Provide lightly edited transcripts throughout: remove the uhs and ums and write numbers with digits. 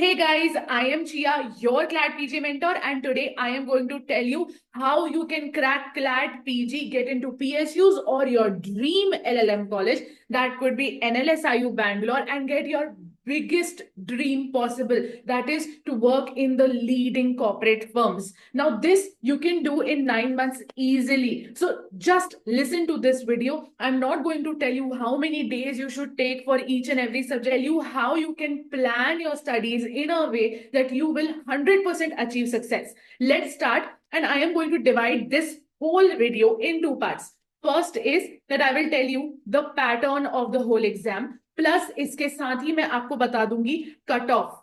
Hey guys, I am Chia, your CLAD PG mentor, and today I am going to tell you how you can crack CLAD PG, get into PSUs or your dream LLM college. That could be NLSIU Bangalore, and get your biggest dream possible, that is to work in the leading corporate firms. Now, this you can do in 9 months easily. So, just listen to this video. I'm not going to tell you how many days you should take for each and every subject, tell you how you can plan your studies in a way that you will 100% achieve success. Let's start, and I am going to divide this whole video in two parts. First is that I will tell you the pattern of the whole exam, plus इसके साथ ही मैं आपको बता दूंगी cut off.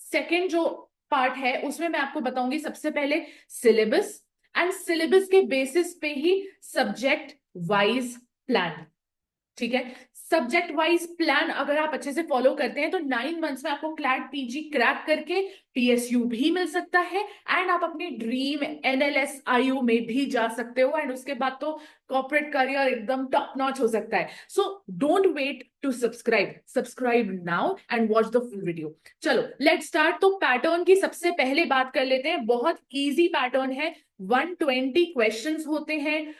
Second जो part है उसमें मैं आपको बताऊंगी सबसे पहले सिलेबस, एंड सिलेबस के बेसिस पे ही सब्जेक्ट वाइज प्लान. ठीक है, सब्जेक्ट वाइज प्लान अगर आप अच्छे से फॉलो करते हैं तो 9 मंथ्स में आपको क्लैड पीजी क्रैक करके पीएसयू भी मिल सकता है, एंड आप अपनी ड्रीम एनएलएसआईयू में भी जा सकते हो, एंड उसके बाद तो कॉर्पोरेट करियर एकदम टॉप नॉच हो सकता है. So don't wait to subscribe now and watch the full video. चलो लेट्स स्टार्ट. तो पैटर्न की सबसे पहले बात कर लेते हैं. बहुत इजी पैटर्न है. 120 क्वेश्चंस होते हैं.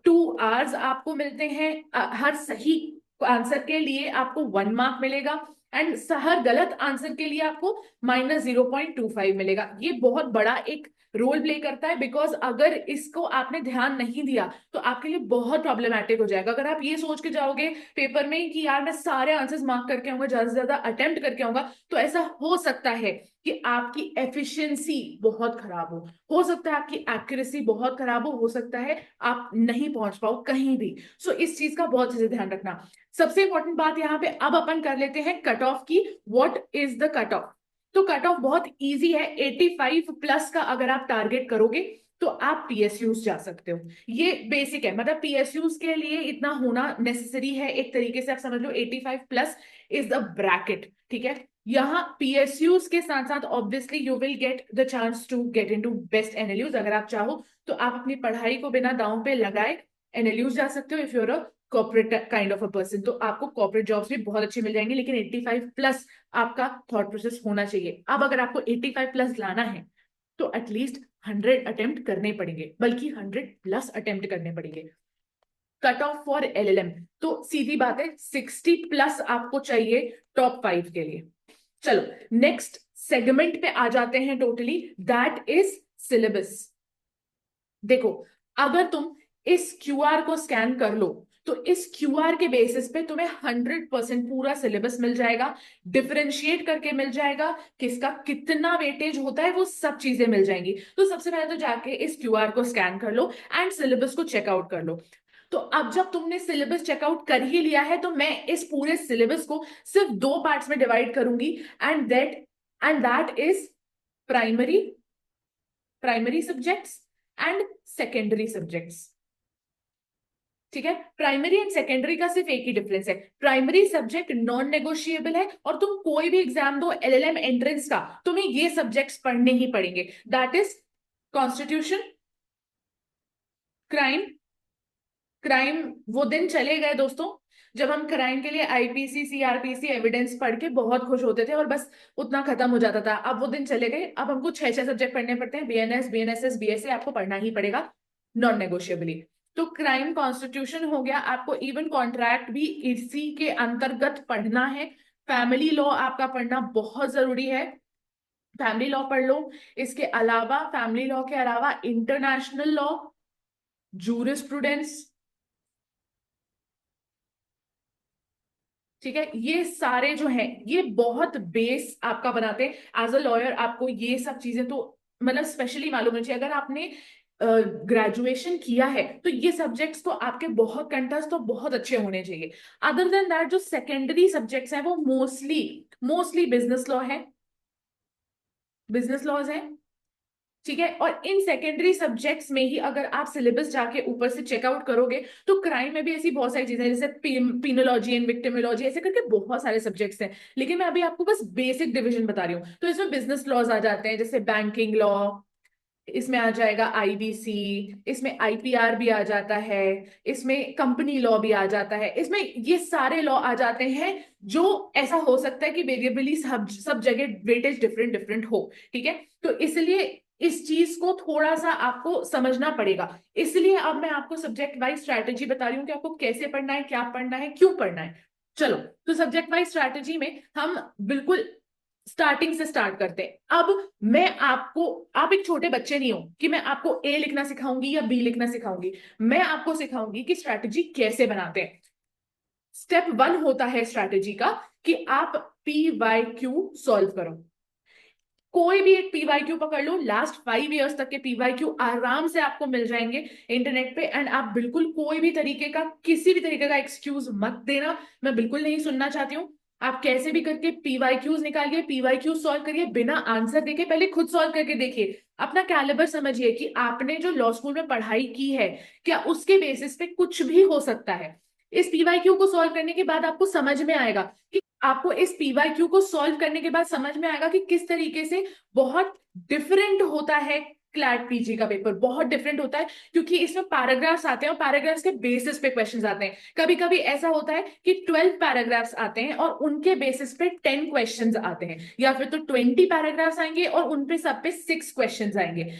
2 आवर्स आपको मिलते हैं. हर सही आंसर के लिए आपको 1 मार्क मिलेगा, एंड हर गलत आंसर के लिए आपको -0.25 मिलेगा. ये बहुत बड़ा एक रोल प्ले करता है, बिकॉज अगर इसको आपने ध्यान नहीं दिया तो आपके लिए बहुत प्रॉब्लमैटिक हो जाएगा. अगर आप ये सोच के जाओगे पेपर में कि यार मैं सारे आंसर्स मार्क करके आऊंगा, ज्यादा से ज्यादा अटेम्प्ट करके आऊंगा, तो ऐसा हो सकता है कि आपकी एफिशिएंसी बहुत खराब हो सकता है आपकी एक्यूरेसी बहुत खराब हो सकता है आप नहीं पहुंच पाओ कहीं भी. सो इस चीज का बहुत अच्छे से ध्यान रखना. सबसे इंपॉर्टेंट बात यहाँ पे अब अपन कर लेते हैं कट ऑफ की. What is the cut off? तो कट ऑफ बहुत इजी है. 85 प्लस का अगर आप टारगेट करोगे तो आप पीएसयूज जा सकते हो. ये बेसिक है, मतलब पीएसयूज के लिए इतना होना नेसेसरी है. एक तरीके से आप समझ लो 85 प्लस इज द ब्रैकेट. ठीक है, यहाँ पीएसयूज के साथ साथ obviously you will get the chance to get into best NLUs. अगर आप चाहो तो आप अपनी पढ़ाई को बिना दांव पे लगाए एनएलयूज जा सकते हो. If you're a corporate kind of a person तो आपको कॉर्पोरेट जॉब्स भी बहुत अच्छी मिल जाएंगी, लेकिन 85 प्लस आपका थॉट प्रोसेस होना चाहिए. अब अगर आपको 85 प्लस लाना है तो एटलीस्ट 100 अटेम्प्ट करने पड़ेंगे, बल्कि 100 प्लस अटेम्प्ट करने पड़ेंगे. कट ऑफ फॉर एलएलएम तो सीधी बात है 60 प्लस आपको चाहिए टॉप 5 के लिए. चलो नेक्स्ट सेगमेंट पे आ जाते हैं. Totally that is syllabus. देखो, अगर तुम इस क्यूआर को स्कैन कर लो तो इस क्यूआर के बेसिस पे तुम्हें 100% पूरा सिलेबस मिल जाएगा. डिफरेंशिएट करके मिल जाएगा, किसका कितना वेटेज होता है वो सब चीजें मिल जाएंगी. तो सबसे पहले तो जाके इस क्यूआर को स्कैन कर लो एंड सिलेबस को चेकआउट कर लो. तो अब जब तुमने सिलेबस चेकआउट कर ही लिया है तो मैं इस पूरे सिलेबस को सिर्फ 2 पार्ट्स में डिवाइड करूंगी, and that is primary primary subjects and secondary subjects. ठीक है, प्राइमरी एंड सेकेंडरी का सिर्फ एक ही डिफरेंस है. प्राइमरी सब्जेक्ट नॉन नेगोशिएबल है, और तुम कोई भी एग्जाम दो एलएलएम एंट्रेंस का, तुम्हें ये सब्जेक्ट्स पढ़ने ही पड़ेंगे. That is constitution, crime. Crime वो दिन चले गए दोस्तों जब हम क्राइम के लिए आईपीसी सीआरपीसी एविडेंस पढ़ के बहुत खुश होते थे और बस उतना खत्म हो जाता था. अब वो दिन चले गए. अब हमको 6 सब्जेक्ट पढ़ने पड़ते हैं. बीएनएस बीएनएसएस बीएसए आपको पढ़ना ही पड़ेगा नॉन नेगोशिएबली. तो क्राइम कॉन्स्टिट्यूशन हो गया. आपको इवन कॉन्ट्रैक्ट भी इसी के अंतर्गत पढ़ना है. फैमिली लॉ आपका पढ़ना बहुत जरूरी है. फैमिली लॉ पढ़ लो. इसके अलावा फैमिली लॉ के अलावा इंटरनेशनल लॉ, जूरिस्प्रूडेंस. ठीक है, ये सारे जो हैं ये बहुत बेस आपका बनाते हैं. एज अ लॉयर आपको ये सब चीजें तो मतलब स्पेशली मालूम होनी चाहिए. अगर आपने ग्रेजुएशन किया है तो ये सब्जेक्ट्स तो आपके बहुत कंठस्थ तो बहुत अच्छे होने चाहिए. अदर देन दैट जो सेकेंडरी सब्जेक्ट्स हैं वो मोस्टली बिजनेस लॉ है, बिजनेस लॉज है. ठीक है, और इन सेकेंडरी सब्जेक्ट्स में ही अगर आप सिलेबस जाके ऊपर से चेकआउट करोगे तो क्राइम में भी ऐसी बहुत सारी चीजें हैं, जैसे पिनोलॉजी एंड विक्टिमोलॉजी, ऐसे करके बहुत सारे सब्जेक्ट्स हैं. लेकिन मैं अभी आपको बस बेसिक डिवीजन बता रही हूँ. तो इसमें बिजनेस लॉज आ जाते हैं, जैसे बैंकिंग लॉ, इसमें आ जाएगा आईबीसी, इसमें आईपीआर भी आ जाता है, इसमें कंपनी लॉ भी आ जाता है, इसमें ये सारे लॉ आ जाते हैं। जो ऐसा हो सकता है कि वेरिएबली सब जगह वेटेज डिफरेंट डिफरेंट हो, ठीक है। तो इसलिए इस चीज को थोड़ा सा आपको समझना पड़ेगा। इसलिए अब मैं आपको सब्जेक्ट वाइज स्ट्रैटेजी बता रही हूँ कि आपको कैसे पढ़ना है, क्या पढ़ना है, क्यों पढ़ना है। चलो, तो सब्जेक्ट वाइज स्ट्रैटेजी में हम बिल्कुल स्टार्टिंग से स्टार्ट करते हैं। अब मैं आपको, आप एक छोटे बच्चे नहीं हो कि मैं आपको ए लिखना सिखाऊंगी या बी लिखना सिखाऊंगी। मैं आपको सिखाऊंगी कि स्ट्रैटेजी कैसे बनाते हैं। स्टेप वन होता है स्ट्रैटेजी का कि आप पी वाई क्यू सॉल्व करो। कोई भी एक पीवाईक्यू पकड़ लो, लास्ट 5 इयर्स तक के पीवाईक्यू आराम से आपको मिल जाएंगे इंटरनेट पे। एंड आप बिल्कुल कोई भी तरीके का, किसी भी तरीके का एक्सक्यूज मत देना, मैं बिल्कुल नहीं सुनना चाहती हूँ। आप कैसे भी करके पीवाईक्यूज निकालिए, पीवाईक्यू सॉल्व करिए, बिना आंसर देखे पहले खुद सॉल्व करके देखिए। अपना कैलिबर समझिए कि आपने जो लॉ स्कूल में पढ़ाई की है, क्या उसके बेसिस पे कुछ भी हो सकता है। इस पीवाईक्यू को सॉल्व करने के बाद आपको समझ में आएगा कि आपको इस पीवाईक्यू को सॉल्व करने के बाद समझ में आएगा कि किस तरीके से बहुत डिफरेंट होता है। क्लैट पीजी का पेपर बहुत डिफरेंट होता है, क्योंकि इसमें पैराग्राफ्स आते हैं और पैराग्राफ्स के बेसिस पे क्वेश्चंस आते हैं। कभी कभी ऐसा होता है कि 12 पैराग्राफ्स आते हैं और उनके बेसिस पे 10 क्वेश्चंस आते हैं, या फिर तो 20 पैराग्राफ्स आएंगे और उन पे सब पे 6 क्वेश्चंस आएंगे।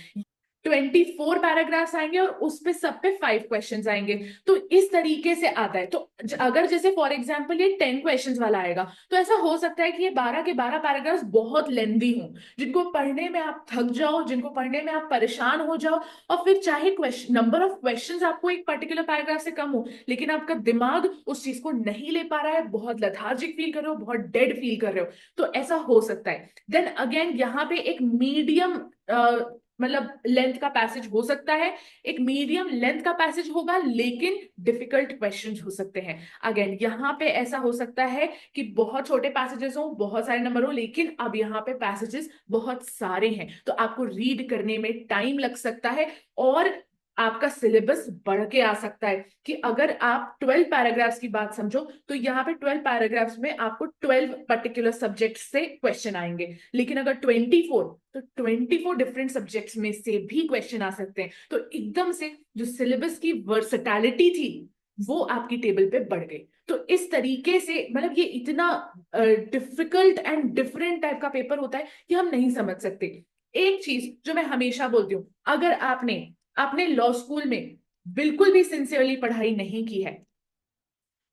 24 पैराग्राफ्स आएंगे और उस पे सब पे 5 क्वेश्चंस आएंगे। तो इस तरीके से आता है। तो अगर जैसे फॉर एग्जांपल ये 10 क्वेश्चंस वाला आएगा, तो ऐसा हो सकता है कि ये 12 के 12 पैराग्राफ्स बहुत लेंदी हों, जिनको पढ़ने में आप थक जाओ, जिनको पढ़ने में आप परेशान हो जाओ। और फिर चाहे क्वेश्चन नंबर ऑफ क्वेश्चंस आपको एक पर्टिकुलर पैराग्राफ से कम हो, लेकिन आपका दिमाग उस चीज को नहीं ले पा रहा है, बहुत लेथार्जिक फील कर रहे हो, बहुत डेड फील कर रहे हो, तो ऐसा हो सकता है। देन अगेन यहाँ पे एक मीडियम मतलब लेंथ का पैसेज हो सकता है, एक मीडियम लेंथ का पैसेज होगा, लेकिन डिफिकल्ट क्वेश्चंस हो सकते हैं। अगेन यहाँ पे ऐसा हो सकता है कि बहुत छोटे पैसेजेस हो, बहुत सारे नंबर हो, लेकिन अब यहाँ पे पैसेजेस बहुत सारे हैं, तो आपको रीड करने में टाइम लग सकता है और आपका सिलेबस बढ़ के आ सकता है। कि अगर आप 12 पैराग्राफ्स की बात समझो, तो यहाँ पे 12 पैराग्राफ्स में आपको 12 पर्टिकुलर सब्जेक्ट से क्वेश्चन आएंगे। लेकिन अगर 24, तो 24 डिफरेंट सब्जेक्ट्स में से भी क्वेश्चन आ सकते हैं। तो एकदम से जो सिलेबस की वर्सटैलिटी थी, वो आपकी टेबल पे बढ़ गई। तो इस तरीके से मतलब ये इतना डिफिकल्ट एंड डिफरेंट टाइप का पेपर होता है कि हम नहीं समझ सकते। एक चीज जो मैं हमेशा बोलती हूँ, अगर आपने अपने लॉ स्कूल में बिल्कुल भी सिंसियरली पढ़ाई नहीं की है,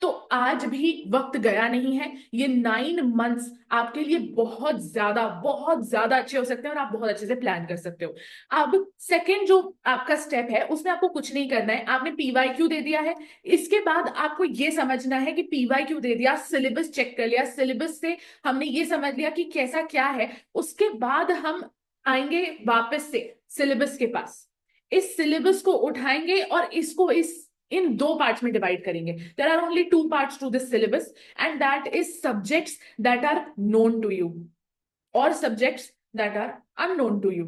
तो आज भी वक्त गया नहीं है। ये 9 मंथ्स आपके लिए बहुत ज्यादा अच्छे हो सकते हैं और आप बहुत अच्छे से प्लान कर सकते हो। अब सेकंड जो आपका स्टेप है, उसमें आपको कुछ नहीं करना है। आपने पीवाईक्यू दे दिया है, इसके बाद आपको ये समझना है कि पीवाईक्यू दे दिया, सिलेबस चेक कर लिया, सिलेबस से हमने ये समझ लिया कि कैसा क्या है। उसके बाद हम आएंगे वापस से सिलेबस के पास, इस सिलेबस को उठाएंगे और इसको इस इन 2 पार्ट्स में डिवाइड करेंगे। There are only 2 parts to this syllabus, and that is subjects that are known to you और subjects that are unknown to you.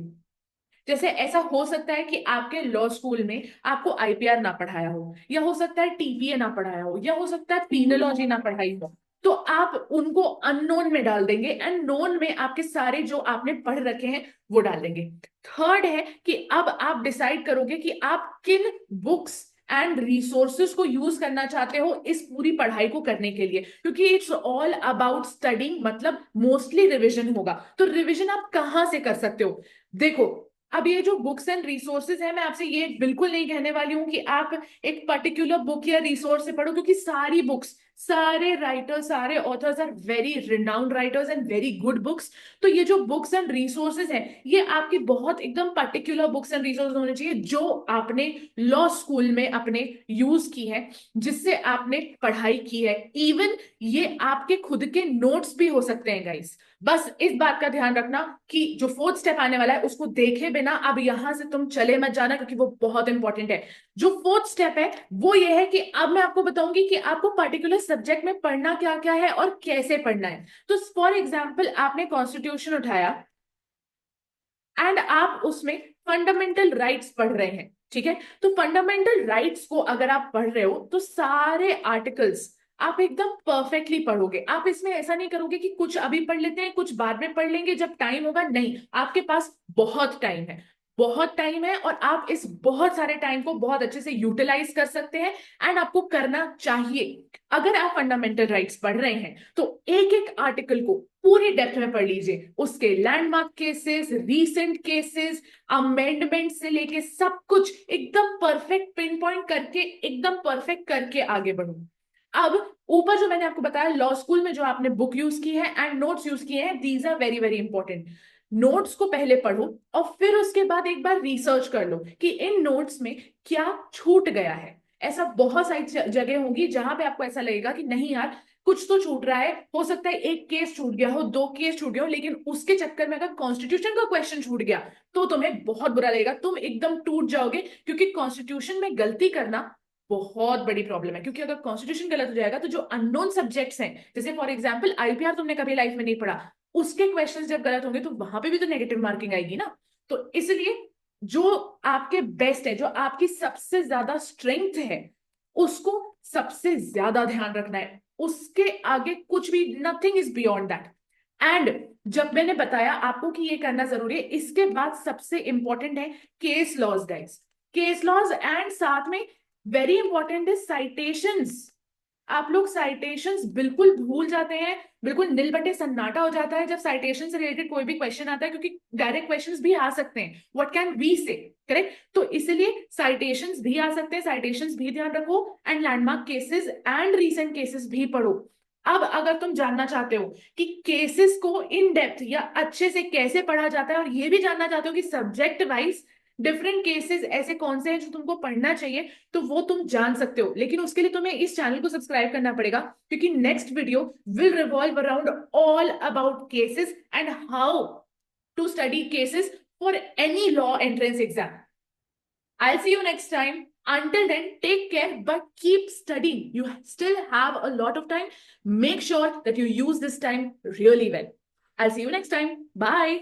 जैसे ऐसा हो सकता है कि आपके लॉ स्कूल में आपको आईपीआर ना पढ़ाया हो, या हो सकता है टीपीए ना पढ़ाया हो, या हो सकता है पीनोलॉजी ना पढ़ाई हो, तो आप उनको अननोन में डाल देंगे एंड नोन में आपके सारे जो आपने पढ़ रखे हैं वो डाल देंगे। थर्ड है कि अब आप डिसाइड करोगे कि आप किन बुक्स एंड रिसोर्सेज को यूज करना चाहते हो इस पूरी पढ़ाई को करने के लिए, क्योंकि इट्स ऑल अबाउट स्टडिंग, मतलब मोस्टली रिविजन होगा। तो रिविजन आप कहाँ से कर सकते हो? देखो, अब ये जो बुक्स एंड रिसोर्सेज है, मैं आपसे ये बिल्कुल नहीं कहने वाली हूं कि आप एक पर्टिकुलर बुक या रिसोर्स से पढ़ो, क्योंकि सारी बुक्स, सारे राइटर्स, सारे authors are very renowned writers and very good books. तो ये जो बुक्स एंड रिसोर्सेज हैं, ये आपकी बहुत एकदम पर्टिकुलर बुक्स एंड रिसोर्सेज होने चाहिए, जो आपने लॉ स्कूल में अपने यूज की है, जिससे आपने पढ़ाई की है। इवन ये आपके खुद के नोट्स भी हो सकते हैं गाइस। बस इस बात का ध्यान रखना कि जो फोर्थ स्टेप आने वाला है उसको देखे बिना अब यहां से तुम चले मत जाना, क्योंकि वो बहुत इंपॉर्टेंट है। जो फोर्थ स्टेप है वो ये है कि अब मैं आपको बताऊंगी कि आपको पर्टिकुलर सब्जेक्ट में पढ़ना क्या क्या है और कैसे पढ़ना है। तो फॉर एग्जाम्पल, आपने कॉन्स्टिट्यूशन उठाया एंड आप उसमें फंडामेंटल राइट्स पढ़ रहे हैं, ठीक है। तो फंडामेंटल राइट्स को अगर आप पढ़ रहे हो, तो सारे आर्टिकल्स आप एकदम परफेक्टली पढ़ोगे। आप इसमें ऐसा नहीं करोगे कि कुछ अभी पढ़ लेते हैं, कुछ बाद में पढ़ लेंगे जब टाइम होगा। नहीं, आपके पास बहुत टाइम है। बहुत टाइम है और आप इस बहुत सारे टाइम को बहुत अच्छे से यूटिलाइज कर सकते हैं एंड आपको करना चाहिए। अगर आप फंडामेंटल राइट्स पढ़ रहे हैं तो एक एक आर्टिकल को पूरी डेप्थ में पढ़ लीजिए, उसके landmark cases, recent cases, amendment से लेके सब कुछ एकदम परफेक्ट पिन पॉइंट करके, एकदम परफेक्ट करके आगे बढ़ो। अब ऊपर जो मैंने आपको बताया लॉ स्कूल में जो आपने बुक यूज की है एंड नोट्स यूज किए हैं, these are very very important. Notes को पहले पढ़ो और फिर उसके बाद एक बार रिसर्च कर लो कि इन नोट्स में क्या छूट गया है। ऐसा बहुत सारी जगह होंगी जहां पे आपको ऐसा लगेगा कि नहीं यार कुछ तो छूट रहा है, हो सकता है एक केस छूट गया हो, दो केस छूट गया हो, लेकिन उसके चक्कर में अगर कॉन्स्टिट्यूशन का क्वेश्चन छूट गया तो तुम्हें बहुत बुरा लगेगा, तुम एकदम टूट जाओगे। क्योंकि कॉन्स्टिट्यूशन में गलती करना बहुत बड़ी प्रॉब्लम है, क्योंकि अगर कॉन्स्टिट्यूशन गलत हो जाएगा तो जो अननोन सब्जेक्ट्स हैं, जैसे फॉर एग्जाम्पल आईपीआर तुमने कभी लाइफ में नहीं पढ़ा, उसके क्वेश्चंस जब गलत होंगे तो वहां पे भी तो नेगेटिव मार्किंग आएगी ना। तो इसलिए जो आपके बेस्ट है, जो आपकी सबसे ज्यादा स्ट्रेंथ है, उसको सबसे ज्यादा ध्यान रखना है। उसके आगे कुछ भी, nothing is beyond that. And जब मैंने बताया आपको कि ये करना जरूरी है, इसके बाद सबसे इंपॉर्टेंट है case laws guys. Case laws and साथ में वेरी इंपॉर्टेंट इज साइटेशंस। आप लोग साइटेशंस बिल्कुल भूल जाते हैं, बिल्कुल नील बटे सन्नाटा हो जाता है जब साइटेशन से रिलेटेड कोई भी क्वेश्चन आता है, क्योंकि डायरेक्ट क्वेश्चंस भी आ सकते हैं, व्हाट कैन वी से, करेक्ट। तो इसलिए साइटेशंस भी आ सकते हैं, साइटेशंस भी ध्यान रखो and landmark cases and recent cases भी पढ़ो। अब अगर तुम जानना चाहते हो कि केसेस को इन डेप्थ या अच्छे से कैसे पढ़ा जाता है, और ये भी जानना चाहते हो कि सब्जेक्ट वाइज डिफरेंट केसेस ऐसे कौन से हैं जो तुमको पढ़ना चाहिए, तो वो तुम जान सकते हो। लेकिन उसके लिए तुम्हें इस चैनल को सब्सक्राइब करना पड़ेगा, क्योंकि next video will revolve around all about cases and how to study cases for any law entrance exam. I'll see you next time. Until then, take care, but keep studying. You still have a lot of time. Make sure that you use this time really well. I'll see you next time. Bye.